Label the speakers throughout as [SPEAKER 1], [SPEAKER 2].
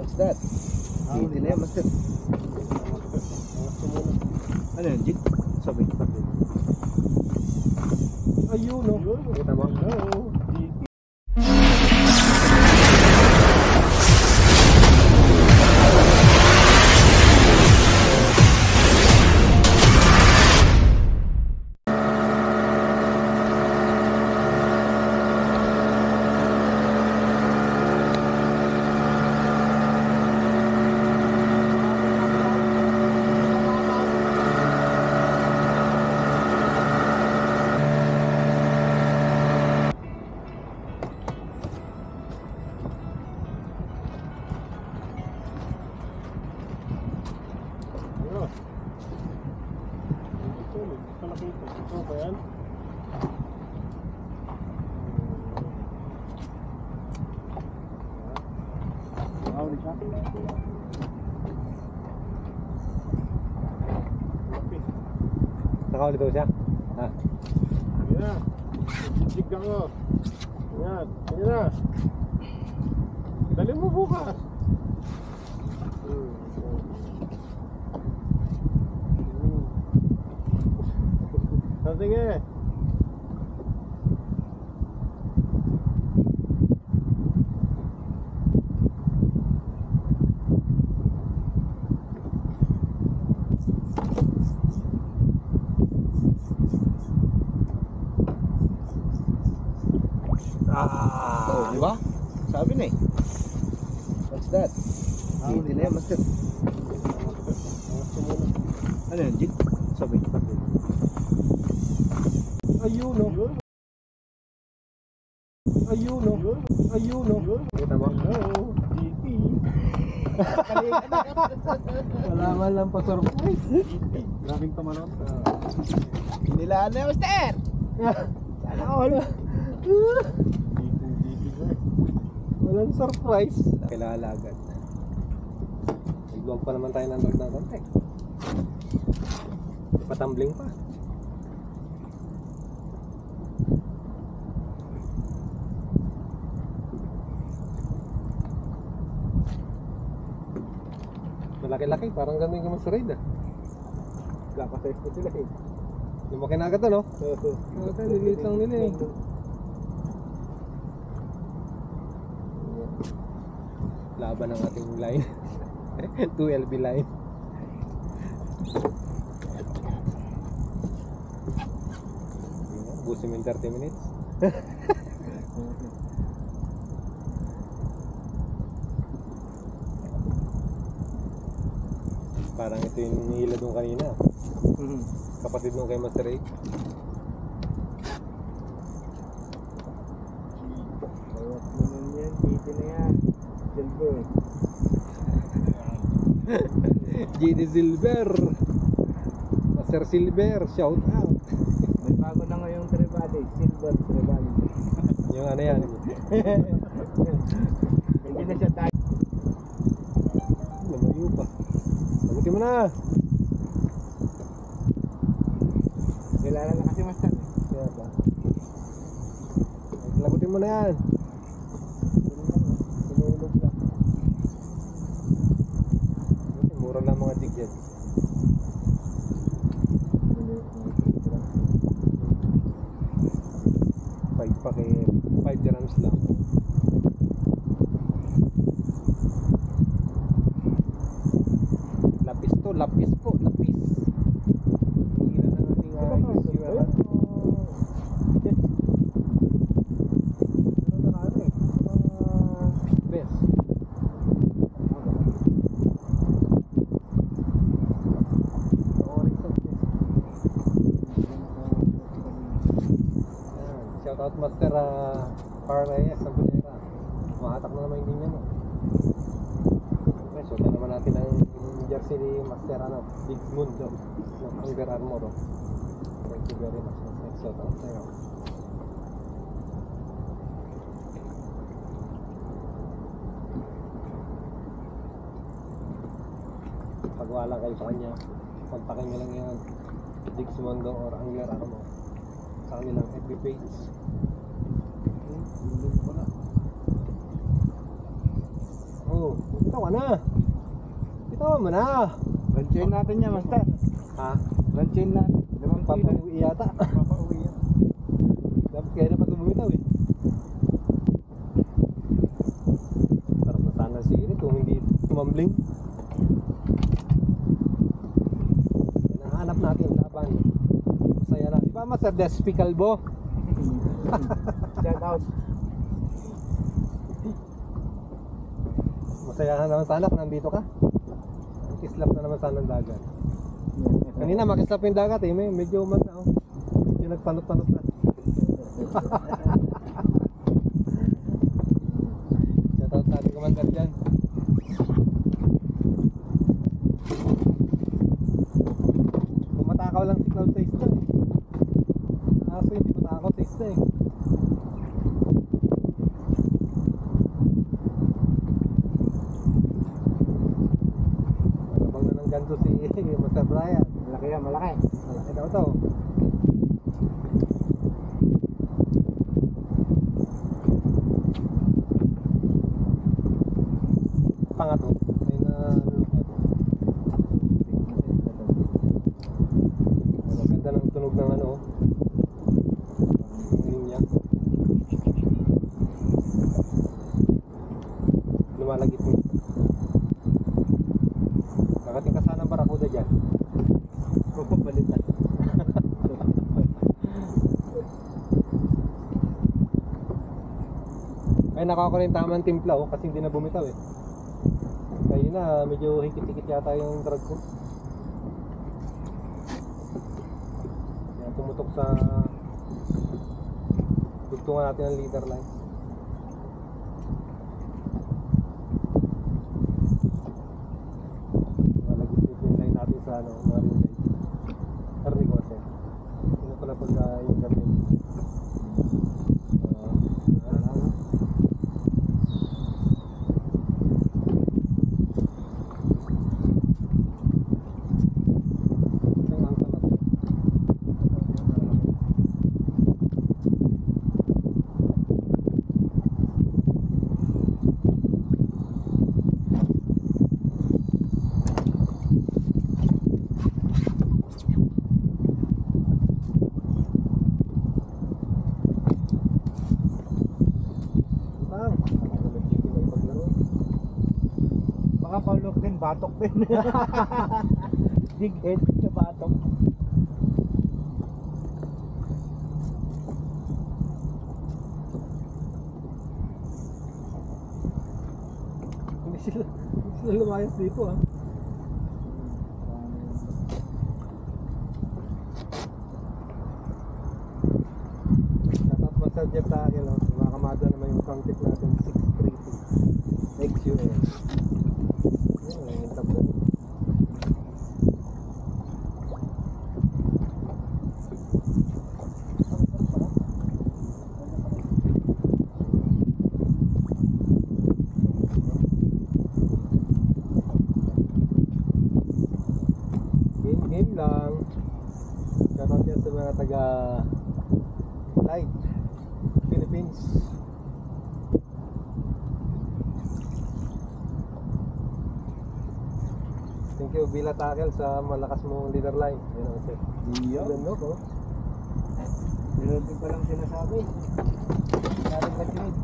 [SPEAKER 1] What's that? Hindi na yan, master. Ano yun, jig? Sabi.
[SPEAKER 2] Ayun, no?
[SPEAKER 1] Kita mo?
[SPEAKER 2] Nakahuli daw siya? Ha?
[SPEAKER 3] Ayan na. Jig ako. Ayan. Ayan na. Dali mo bukas. Sige.
[SPEAKER 1] Oh, di ba? Sabi na eh. What's that? Hindi na yan, master. Ano yun, jig? Sabi.
[SPEAKER 2] Ayun, no? Ayun, no? Ayun, no?
[SPEAKER 1] Kita mo?
[SPEAKER 3] GT.
[SPEAKER 2] Wala man lang pa-surprise.
[SPEAKER 3] Grabing tumalon.
[SPEAKER 1] Nilaan na yan, master! Sana all.
[SPEAKER 2] Walang surprise.
[SPEAKER 1] Kailangan
[SPEAKER 2] Nag-vlog pa naman tayo ng konti. Patambling pa. Malaki-laki, parang gano'n yung sa raid ah.
[SPEAKER 1] Kakasayos ko sila eh.
[SPEAKER 2] Lumaki na agad no? Okay, liliit lang nila eh. Laban ng ating line. 2LB line. Busin mo yung 30 minutes. Parang ito yung nihila doon kanina. Kapatid nung kay Master Ray.
[SPEAKER 1] Kawat naman yan, dito na yan. Silver.
[SPEAKER 2] JD Silver. Master Silver, shout out.
[SPEAKER 1] May bago na ngayong Trevally, Silver Trevally.
[SPEAKER 2] Yung ano yan.
[SPEAKER 1] Hindi na siya tayo.
[SPEAKER 2] Lumayo pa. Sagutin mo na.
[SPEAKER 1] Kilala na kasi master.
[SPEAKER 2] Kaya ba? Lagutin mo na yan.
[SPEAKER 1] Sinulog lang.
[SPEAKER 2] Mura lang mga jig yan. 5 dirhams lang. Lapis to, lapis po, lapis. Hihila na nating isura. Best. Shoutout Master Parreyes sa Bulera. Mahatak na naman yung linya mo. Okay, so naman natin ang jersey ni Master Big Mundo ng Under Armour. Thank you very much Master. Shoutout sa'yo. Pag wala kayo sa kanya, kontakin nyo lang yan. Big Mundo or Under Armour sa kanilang FB page. Oh, Oh, bitaw ka na. Bitawan mo na.
[SPEAKER 1] Lanchain natin yan, master.
[SPEAKER 2] Ha?
[SPEAKER 1] Lanchain natin. 5 kilo.
[SPEAKER 2] Papauwi yata.
[SPEAKER 1] Papauwi yan.
[SPEAKER 2] Dapat kaya na pa bumitaw eh. Sarap na sana sirit kung hindi tumambling. Yan ang hanap natin laban. Masaya na. Di ba Master Despicable?
[SPEAKER 1] Shout out.
[SPEAKER 2] Masaya ka naman sana kung nandito ka. Kislap na naman sana ang dagat. Kanina makislap yung dagat eh. Medyo umat na oh. Medyo nagpanot-panot na. Shout out sa ating commander dyan. Kung matakaw lang si Cloud sa isla eh. Kaso hindi matakaw sa isla eh. Malabang na ng ganto si Master Brian.
[SPEAKER 1] Malaki yan, malaki.
[SPEAKER 2] Malaki daw to. Pangato. May na maganda ng tunog ng ano. Linya. Lumalagit mo. Kakating ka sana ng barakuda dyan.
[SPEAKER 1] Balitan.
[SPEAKER 2] Ay nakakuha ko rin tamang timpla oh, kasi hindi na bumitaw eh. Kaya na medyo hikit-hikit yata yung drag ko. Kaya tumutok sa tugtungan natin ang leader line. Malagit yung line natin sa ano, marine line. Karni ko kasi. Sino pala pagka yung gabi.
[SPEAKER 1] Baka paulok din, batok din. Big head sa batok.
[SPEAKER 2] Hindi sila lumayas dito ah. Shoutout Master Jeff Takel oh. Mga kamada naman yung contact natin 632 XUN. Ayun, yung tabo. Game lang. Shoutout yan sa mga taga Light Philippines. Thank you Bila Takel sa malakas mong leader line. Yan ang sir.
[SPEAKER 1] Iyo.
[SPEAKER 2] Ganda ko.
[SPEAKER 1] Meron din palang sinasabi. Narin katid.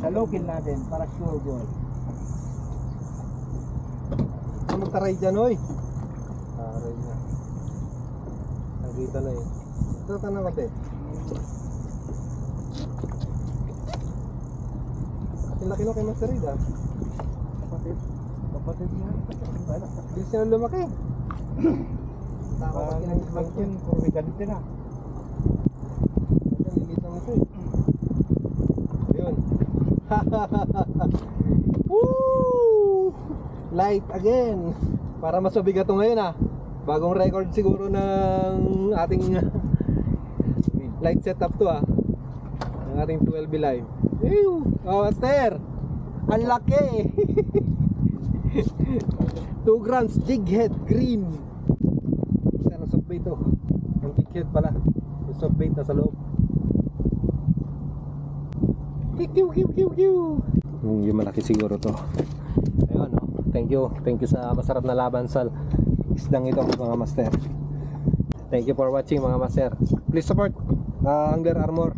[SPEAKER 1] Salukin natin para sure ball.
[SPEAKER 2] Ano magtaray dyan oy? Taray na. Nagkita na eh. Ito ka na kate. Laki no kay Master Reed ah.
[SPEAKER 1] Kapatid niya.
[SPEAKER 2] Hindi sila lumaki. Tako pa
[SPEAKER 1] Kinag-mag yun kung may ganito na.
[SPEAKER 2] Lilit lang ito eh. Yun. Woo! Light again. Para mas mabigat ito ngayon ah. Bagong record siguro ng ating light setup to ah. Ng ating 12B live. Ew! Oh, Master! Ang laki! 2 grams jig head green. Basta ng soft bait to. Ang jig head pala. Yung soft bait na sa loob. Kiw kiw kiw kiw kiw. Yung malaki siguro to. Ayun, no? Thank you sa masarap na laban sa isdang ito mga master. Thank you for watching mga master. Please support Angler Armor.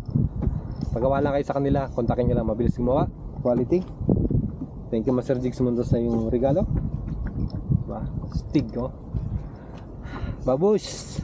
[SPEAKER 2] Pagawa lang kayo sa kanila, kontakin nyo lang, mabilis gumawa, quality. Thank you Master Jigs Mundo sa yung regalo. Diba? Stig, oh. Babush!